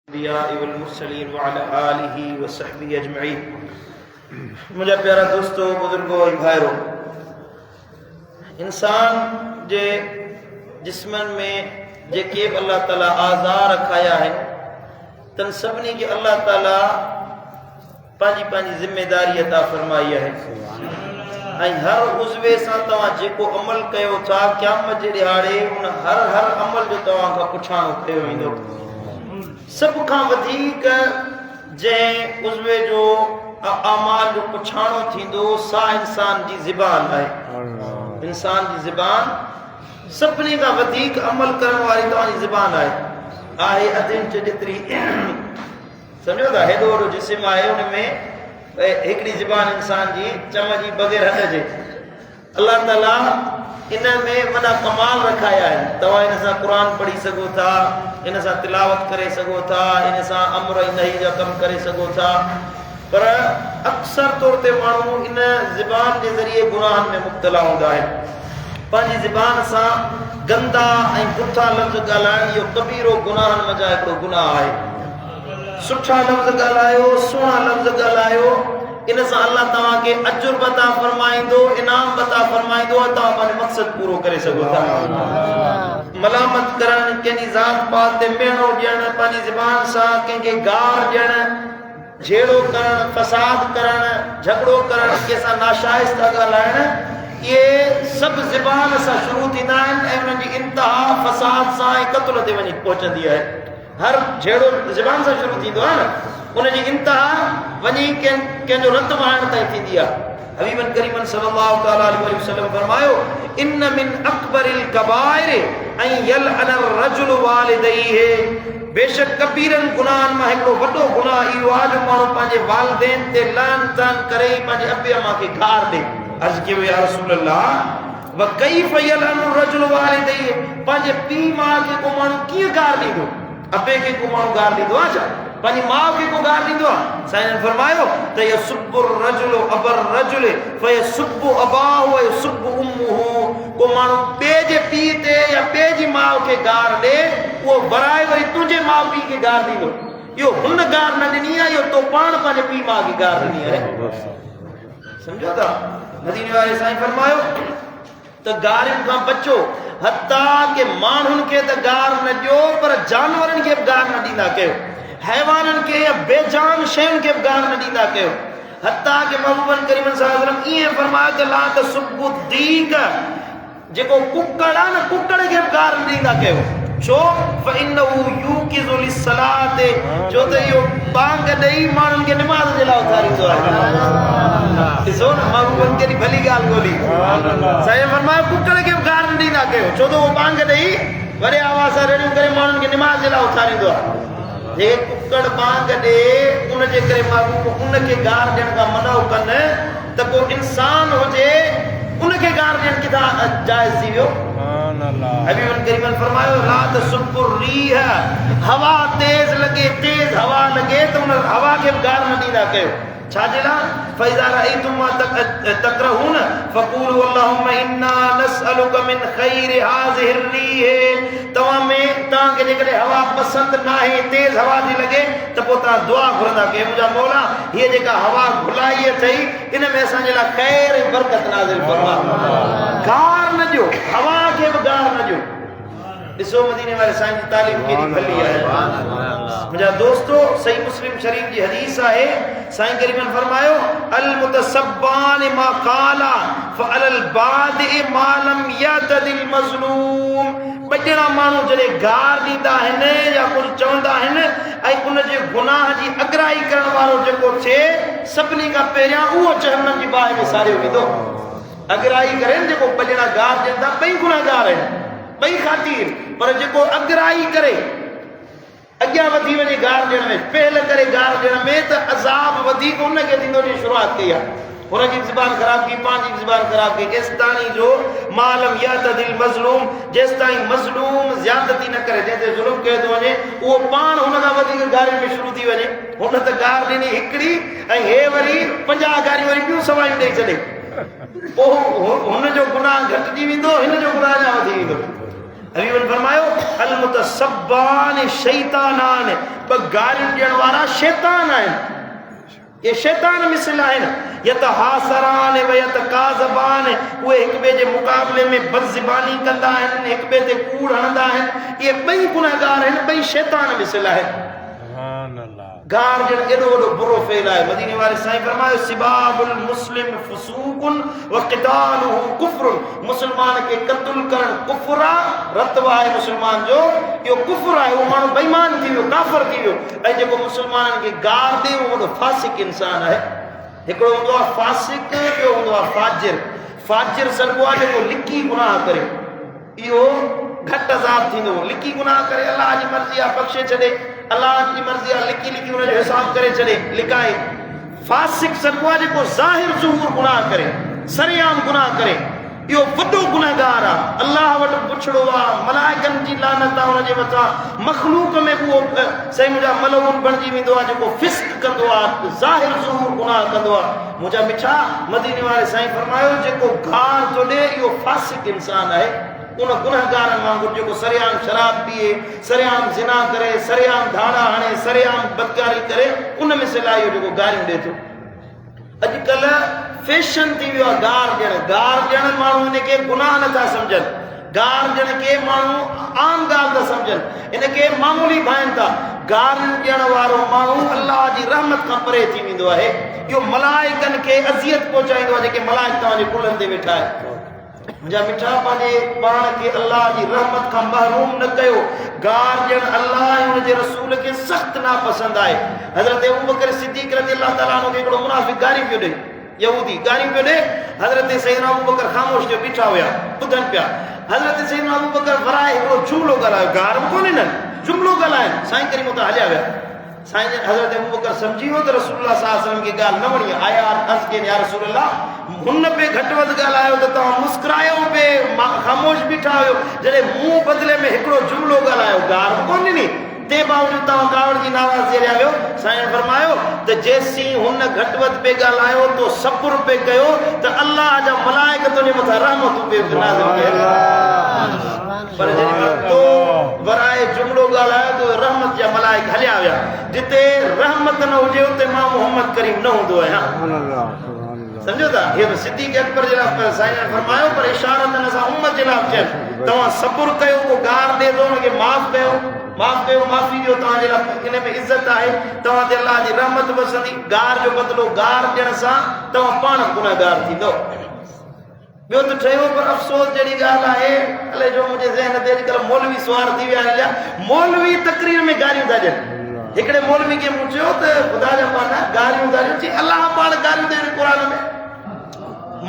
الأنبياء والمرسلين وعلى آله وصحبه أجمعين. मुझे प्यारा दोस्तों बुजुर्गों और भाइयों, इंसान जे जिस्मन में जेके अल्लाह ताला आज़ा रखाया है तन सभनी के अल्लाह ताला पांजी पांजी जिम्मेदारी अता फरमाई है ऐं हर उज़वे सां तव्हां जेको अमल कयो था क़यामत जे ॾिहाड़े उन हर अमल जो तव्हां खां पुछाणो कयो वेंदो। सब खां वधीक जंहिं उज़वे जो अमाल जो पुछाणो थींदो सा इंसान जी ज़बान आहे। इंसान जी ज़बान सभिनी खां वधीक अमल करण वारी तव्हांजी ज़बान आहे अधु इंच जेतिरी सम्झो था। हेॾो वॾो जिस्म आहे उन में हिकिड़ी ज़बान इंसान जी चम जी बग़ैर हटजे। अल्लाह ताला इन में वॾा कमाल रखाया आहिनि। तव्हां इन सां क़ुर पढ़ी सघो था, इन सां तिलावत करे सघो था, इन सां अमर ऐं नही जा कम करे सघो था, पर अक्सर तौर ते माण्हू इन ज़बान जे ज़रिए गुनाहनि में मुब्तला हूंदा आहिनि। पंहिंजी ज़बान सां गंदा ऐं पुठा लफ़्ज़ ॻाल्हाइण इहो कबीरो गुनाहनि मंझां हिकिड़ो गुनाह आहे। सुठा लफ़्ज़ ॻाल्हायो, सुहिणा लफ़्ज़ ॻाल्हायो, इन सां अल्लाह तव्हांखे अजुर बता फरमाईंदो, इनाम बता फरमाईंदो, तव्हां पंहिंजो मक़सद पूरो करे सघो था। मलामत करणु, कंहिंजी ज़ात पात ते मेणो ॾियणु, पंहिंजी ज़बान सां कंहिंखे गार ॾियणु, झेड़ो करणु, फसाद करणु, झगड़ो करणु, कंहिंसां नाशाइस्ता ॻाल्हाइणु, इहे सभु ज़बान सां शुरू थींदा आहिनि ऐं उन्हनि जी इंतिहा फसाद सां ऐं क़त्ल ते वञी पहुचंदी आहे। हर झेड़ो ज़बान सां शुरू थींदो आहे न, उनजी इंतिहा वञी कंहिंजो रत वहाइण ताईं थींदी आहे। हबीबन करीमन सल्लल्लाहु तआला अलैहि वसल्लम फरमायो, इन मिन अकबरिल कबाइर ऐं यलअन अर्रजुल वालिदैहि, बेशक कबीरन गुनाहन मां हिकिड़ो वॾो गुनाह इहो आहे जो माण्हू पंहिंजे वालिदैन ते लान तान करे पंहिंजे अबे अम्मा खे गार ॾे। अर्ज़ कयो या रसूल अल्लाह व कैफ़ यलअन अर्रजुल वालिदैहि, पंहिंजे पीउ माउ खे को माण्हू कीअं गार ॾींदो? अबे खे को माण्हू गार ॾींदो आहे छा? पंहिंजी माउ खे को गार ॾींदो आहे? साईं जन फरमायो त यसुब्बु अर्रजुलु अबर रजुलि फयसुब्बु अबाहु व यसुब्बु उम्मुहु, को माण्हू ॿिए जे पीउ ते या ॿिए जी माउ खे गार ॾे, उहो वराए वरी तुंहिंजे माउ पीउ खे गार ॾींदो। इहो हुन गार न ॾिनी आहे, इहो तो पाण पंहिंजे पीउ माउ खे गार ॾिनी आहे। सम्झो था? मदीने वारे साईं फरमायो त गारियुनि खां बचो, हत्ता के माण्हुनि खे त गार न ॾियो पर जानवरनि खे बि गार न ॾींदा कयो, हैवाननि खे या बेजान शयुनि खे बि गार न ॾींदा कयो। हत्ता के महबूबन करीमन सल्लल्लाहु अलैहि वसल्लम ईअं फरमायो त ला तसुब्बु दीक, जेको कुकड़ आहे न कुकड़ खे बि गार न ॾींदा कयो। छो? फइन्नहु यूकिज़ु लिस्सलात, छो त इहो बांग ॾेई माण्हुनि खे निमाज़ जे लाइ उथारींदो आहे। ॾिसो न महबूबन केॾी भली ॻाल्हि ॻोल्ही। साईं फरमायो कुकड़ खे बि गार न ॾींदा कयो, छो त उहो बांग ॾेई वॾे आवाज़ सां रेड़ियूं करे माण्हुनि खे निमाज़ जे लाइ उथारींदो आहे। जे कुकड़ बांग ॾे उनजे करे महबूब उनखे गार ॾियण खां मना कनि त को इंसान हुजे उनखे गार ॾियणु किथां जाइज़ थी वियो? हबीबन करीमन फरमायो ला तसुब्बु रीह, हवा तेज लगे, तेज हवा लगे तो उन हवा खे गार न ॾींदा कयो। छाजे लाइ? फइज़ा रअयतुम मा तकरहून फक़ूलू अल्लाहुम्मा इन्ना नसअलुका मिन खैरि हाज़िहि रीह, तव्हांखे जेकॾहिं हवा पसंदि न आहे, तेज हवा थी लॻे त पोइ तव्हां दुआ घुरंदा कयो, मुंहिंजा मौला हीअ जेका हवा घुलाई अथई इन में असांजे लाइ ख़ैर ऐं बरकत नाज़िल फरमा। गार न ॾियो, हवा खे बि गार न ॾियो। ॾिसो मदीने वारे साईं जी तालीम केॾी भली आहे। मुंहिंजा दोस्तो, सही मुस्लिम शरीफ जी हदीस आहे, साईं करीमन फरमायो अल मुतसब्बान मा क़ाला फअलल बादि मा लम यतदिल मज़लूम, ॿ माण्हू जॾहिं गार ॾींदा आहिनि या कुझु चवंदा आहिनि ऐं उनजे गुनाह जी अगराई करण वारो जेको थिए सभिनी खां पहिरियां उहो जहन्नम जी बाहि में सारियो वेंदो। अगराई करे जेको ॿ ॼणा गार ॾियनि था, ॿई गुनाहगार आहिनि, ॿई ख़ातिर, पर जेको अगराई करे अॻियां वधी वञे गार ॾियण में, पहल करे गार ॾियण में, त अज़ाब वधीक उनखे थींदो जी शुरूआत कई आहे। हुनजी ज़बान ख़राब की, पंहिंजी ज़बान ख़राब की, केसिताईं जो मालम यतदिल मज़लूम, जेसिताईं मज़लूम ज़्यादती न करे, जंहिं ते ज़ुल्म कयो थो वञे उहो पाण हुन खां वधीक गारियुनि में शुरू थी वञे। हुन त गार ॾिनी हिकिड़ी ऐं हे वरी 50 गारियूं वरी ॿियूं सवायूं ॾेई छॾे, पोइ हुनजो गुनाह घटिजी वेंदो, हिन जो गुनाह अञा वधी वेंदो। हबीबन फरमायो अल मुतसब्बान शैतानान, गालियूं ॾियण वारा शैतान आहिनि ये शैतान मिसल आहिनि यतहासरान व यतकाज़बान उहे हिक ॿिए जे मुक़ाबले में बदज़बानी कंदा आहिनि हिक ॿिए ते कूड़ हणंदा आहिनि इहे ॿई गुनहगार आहिनि ॿई शैतान मिसल आहिनि गार जण एॾो वॾो बुरो फेल आहे मदीने वारे साईं फरमायो सिबाबुल मुस्लिम फुसूकुन व क़ितालुहु कुफ्रुन मुस्लमान खे क़त्ल करण कुफ्र आहे रतबो आहे मुस्लमान जो इहो कुफ्र आहे उहो माण्हू बेईमान थी वियो काफ़िर थी वियो ऐं जेको मुस्लमाननि खे गार ॾे उहो वॾो फासिक इंसान आहे हिकिड़ो हूंदो आहे फासिक ॿियो हूंदो आहे फाजिर सॾिबो आहे जेको लिकी गुनाह करे इहो घटि अज़ाब थींदो लिकी गुनाह करे अलाह जी मर्ज़ी आहे बख़्शे छॾे अल्लाह जी मर्ज़ी आहे लिकी हुनजो हिसाब करे छॾे लिकाए फासिक सॾिबो आहे जेको ज़ाहिर ज़ुहूर गुनाह करे सरेआम गुनाह करे इहो वॾो गुनहगार आहे अल्लाह वटि पुछड़ो आहे मलाइकनि जी लानत आहे हुनजे मथां मख़लूक में बि उहो सही मुंहिंजा मलऊन बणिजी वेंदो आहे जेको फिस्क कंदो आहे ज़ाहिर ज़ुहूर गुनाह कंदो आहे मुंहिंजा मिठा मदीने वारे साईं फरमायो जेको गार थो ॾे इहो फासिक इंसान आहे उन गुनहगारनि वांगुरु जेको सरेआम शराब पीए सरेआम ज़िना करे सरेआम धाड़ा हणे सरेआम बदकारी करे उन में सिलाई जेको गारियूं ॾिए थो अॼुकल्ह फैशन थी वियो आहे गार ॾियण माण्हू हिनखे गुनाह नथा सम्झनि गार ॾियण खे माण्हू आम ॻाल्हि था सम्झनि हिनखे मामूली भाइनि था गार ॾियण वारो माण्हू अल्लाह जी रहमत खां परे थी वेंदो आहे इहो मलाइकनि खे अज़ियत पहुचाईंदो आहे जेके मलाइक तव्हांजे कुलनि ते वेठा आहिनि मुंहिंजा मिठा पंहिंजे पाण खे अल्लाह जी रहमत खां महरूम न कयो गार ॾियण अल्लाह ऐं हुनजे रसूल खे सख़्तु नापसंदि आहे हज़रत अबू बकर सिद्दीक़ रज़ियल्लाहु ताला अन्हु खे हिकिड़ो मुनाफ़िक़ गारियूं पियो ॾे यहूदी गारियूं पियो ॾे हज़रत सैयदना अबू बकर ख़ामोश थियो बीठा हुया ॿुधनि पिया हज़रत सैयदना अबू बकर वराए हिकिड़ो जुमिलो ॻाल्हायो गार बि कोन्हे न जुमिलो ॻाल्हाइनि साईं करीम उतां हलिया विया साईं हज़रत अबू बकर सम्झी वियो त रसूलुल्लाह सल्लल्लाहु अलैहि वसल्लम खे ॻाल्हि न वणी आया अर्ज़ कयनि या रसूलल्लाह हुन पे घटि वधि ॻाल्हायो त तव्हां मुस्कुरायो पे ख़ामोश बीठा हुयो जॾहिं मूं बदिले में हिकिड़ो जुमिलो ॻाल्हायो गार बि कोन्हे नी ते बावजूद तव्हां कावड़ जी नाराज़गी हलिया वियो साईं फरमायो त जेसीं हुन घटि वधि पे ॻाल्हायो तो सब्र पे कयो त अल्लाह जा मलाइक तुंहिंजे मथां रहमतूं पे नाज़िल कयनि पर जॾहिं तो वराए जुमिलो ॻाल्हायो त रहमत जा मलाइक हलिया विया जिते रहमत न हुजे उते मां मोहम्मद करीम न हूंदो आहियां समझो था ये सिद्दीक़ अकबर जे लाइ साईं फरमायो पर इशारत न सां उम्मत जे लाइ चयो तव्हां सब्र कयो को गार ॾे थो हुनखे माफ़ कयो माफ़ी ॾियो तव्हांजे लाइ इन में इज़त आहे तव्हां ते अल्लाह जी रहमत वसंदी गार जो बदिलो गार ॾियण सां तव्हां पाण गुनहगार थींदो ॿियो त ठहियो पर अफ़सोस जहिड़ी ॻाल्हि आहे अलाए जो मुंहिंजे ज़हन ते अॼुकल्ह मौलवी सुवार थी विया आहिनि मौलवी तकरीर में गारियूं था ॾियनि हिकिड़े मौलवी खे मूं चयो त ख़ुदा जा पाना गारियूं था ॾियनि चई अलाह पाण गारियूं ॾियनि क़ुर में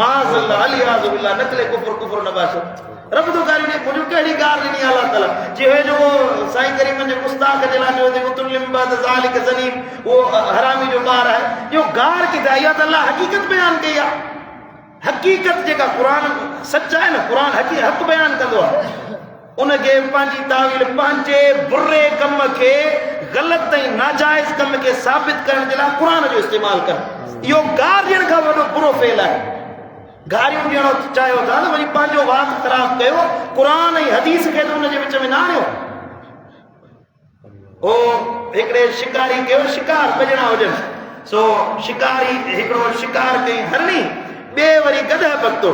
माज़ल्लाह अलियाज़ु बिल्लाह नकले कुफ्र न बाशो रब तो गारियूं ॾे मुंहिंजो कहिड़ी ॻाल्हि ॾिनी अलाह ताला जे जो साईं करीम जे गुस्ताख जे लाइ चयो उतुलिम बाद ज़ालिक ज़नीम उहो हरामी जो ॿार आहे इहो गार किथे आहे इहा त अलाह हक़ीक़त बयानु कई आहे हक़ीक़त जेका क़ुर सच आहे न क़ुर हक़ बयानु कंदो आहे उनखे पंहिंजी तावील पंहिंजे बुरे कम खे ग़लति ऐं नाजाइज़ कम खे साबित करण जे लाइ क़ुर जो इस्तेमालु कर इहो गार ॾियण खां वॾो बुरो फेल आहे गारियूं ॾियणो चाहियो था त वरी पंहिंजो वात ख़राबु कयो क़ुर ऐं हदीस खे त हुनजे विच में न आणियो ओ हिकिड़े शिकारी कयो शिकार ॿ ॼणा हुजनि सो शिकारी हिकिड़ो शिकार कई हरणी ॿिए वरी गदह पकतो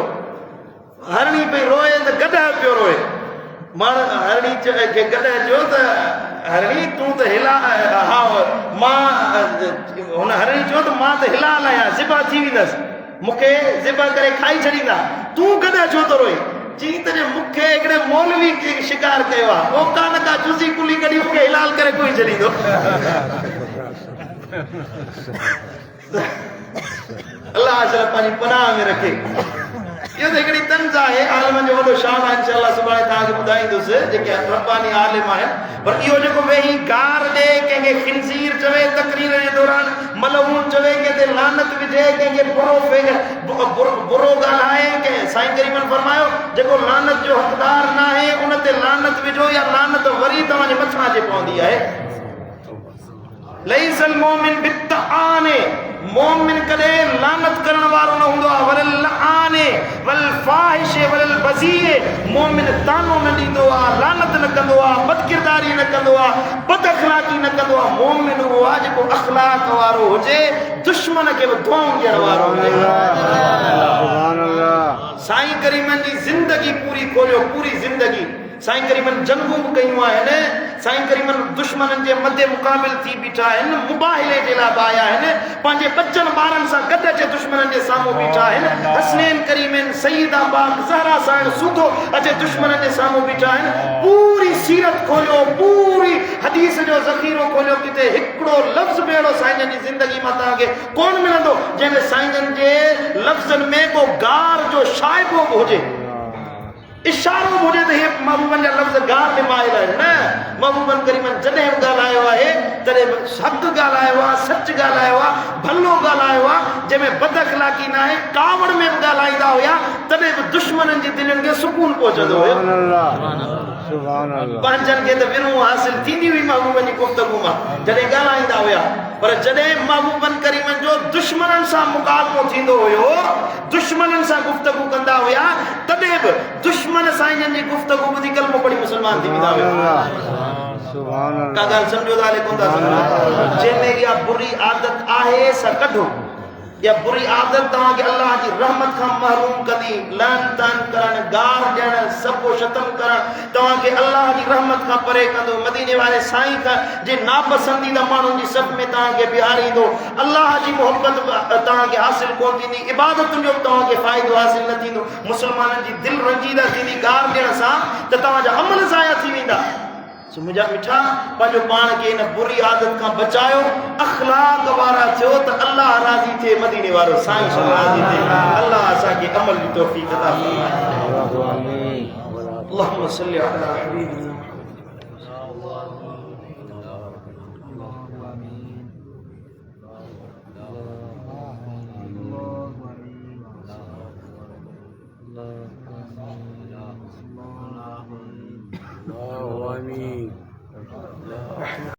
हरणी पई रोए त गदह पियो रोए माण्हू हरणी खे गदह चयो त हरणी तूं त हिला हा मां हुन हरणी चयो त मां त हिला लाहियां ज़िबा थी वेंदसि मूंखे ज़िबा करे खाई छॾींदा तूं गदह छो थो रोए चई त मूंखे हिकिड़े मौलवी खे शिकार कयो आहे पोइ कान का जुज़ी कुली कढी मूंखे हिलाल करे कोई छॾींदो अल्लाह पंहिंजी पनाह में रखे इहो त हिकिड़ी तंज़ आहे आलिमनि जो वॾो शान आहे इंशाअल्लाह सुभाणे तव्हांखे ॿुधाईंदुसि जेके रब्बानी आलिम आहिनि पर इहो जेको वेही गार ॾे कंहिंखे खिंज़ीर चवे तकरीर जे दौरान मलऊन चवे कंहिं ते लानत विझे कंहिंखे बुरो ॻाल्हाए कंहिं साईं करीमन फरमायो जेको लानत जो हक़दार न आहे उन ते लानत विझो या लानत वरी तव्हांजे मथां अचे पवंदी आहे लैसल मोमिन बित्तआने मोमिन कदे लानत करण वारो न हुंदो आहे वल लआने वल फाहिशे वल बज़ीए मोमिन तानो न ॾींदो आहे लानत न कंदो आहे बदकिरदारी न कंदो आहे बद अखलाक़ी न कंदो आहे मोमिन उहो आहे जेको अखलाक वारो हुजे दुश्मन खे बि दुआऊं ॾियण वारो हुजे सुभान अल्लाह साईं करीमन जी ज़िंदगी पूरी खोलियो पूरी ज़िंदगी साईं करीमन जंगूं बि कयूं आहिनि साईं करीमन दुश्मननि जे मदे मुक़ाबिल थी बीठा आहिनि मुबाहिले जे लाइ बि आया आहिनि पंहिंजे बचनि ॿारनि सां गॾु अचे दुश्मननि जे साम्हूं बीठा आहिनि हसनैन करीमन सईदा बाग ज़हरा साईं सूधो अचे दुश्मननि जे साम्हूं बीठा आहिनि पूरी सीरत खोलियो पूरी हदीस जो ज़ख़ीरो खोलियो किथे हिकिड़ो लफ़्ज़ बि अहिड़ो साईं जी ज़िंदगी मां तव्हांखे कोन मिलंदो जंहिंमें साईं जे लफ़्ज़नि में को गार जो शाइबो बि हुजे इशारो हुजे त हे महबूबन जा लफ़्ज़ गार में माहिल आहिनि न महबूबन करीमन जॾहिं बि ॻाल्हायो आहे तॾहिं हक़ ॻाल्हायो आहे सच ॻाल्हायो आहे भलो ॻाल्हायो आहे जंहिंमें बद अखलाक़ी न आहे कावड़ में बि ॻाल्हाईंदा हुया तॾहिं बि दुश्मननि जी दिलनि खे सुकून पहुचंदो हुयो पंहिंजनि खे त विरहूं हासिल थींदी हुई महबूबन जी गुफ़्तगू मां जॾहिं ॻाल्हाईंदा हुया पर जॾहिं महबूबन करीमन जो दुश्मननि सां मुक़ाबिलो थींदो हुयो दुश्मननि सां गुफ़्तगू कंदा हुया तॾहिं बि दुश्मन साईं जी गुफ़्तगू ॿुधी कलमो पढ़ी मुस्लमान थी वेंदा हुया का ॻाल्हि सम्झो था कोन था सम्झो जंहिंमें इहा बुरी आदत आहे सा कढो या बुरी आदत तव्हांखे अल्लाह जी रहमत खां महरूम कंदी लान तान करण गार ॾियण सभु शतम करण तव्हांखे अल्लाह जी रहमत खां परे कंदो मदीने वारे साईं खां जे नापसंदीदा माण्हुनि जी सफ़ में तव्हांखे बीहारींदो अल्लाह जी मोहब्बत तव्हांखे हासिल कोन थींदी इबादतुनि जो बि तव्हांखे फ़ाइदो हासिल न थींदो मुस्लमाननि जी दिलि रंजीदा थींदी गार ॾियण सां त तव्हांजा अमल ज़ाया थी वेंदा मुंहिंजा मिठा पंहिंजो पाण खे इन बुरी आदत खां बचायो अखलाक वारा थियो त अल्लाह राज़ी थिए मदीने वारो साईं राज़ी थिए अल्लाह असांखे अमल जी तौफ़ीक़ अता फरमाए अल्लाहुम्मा सल्ली अला हबीबिना Allah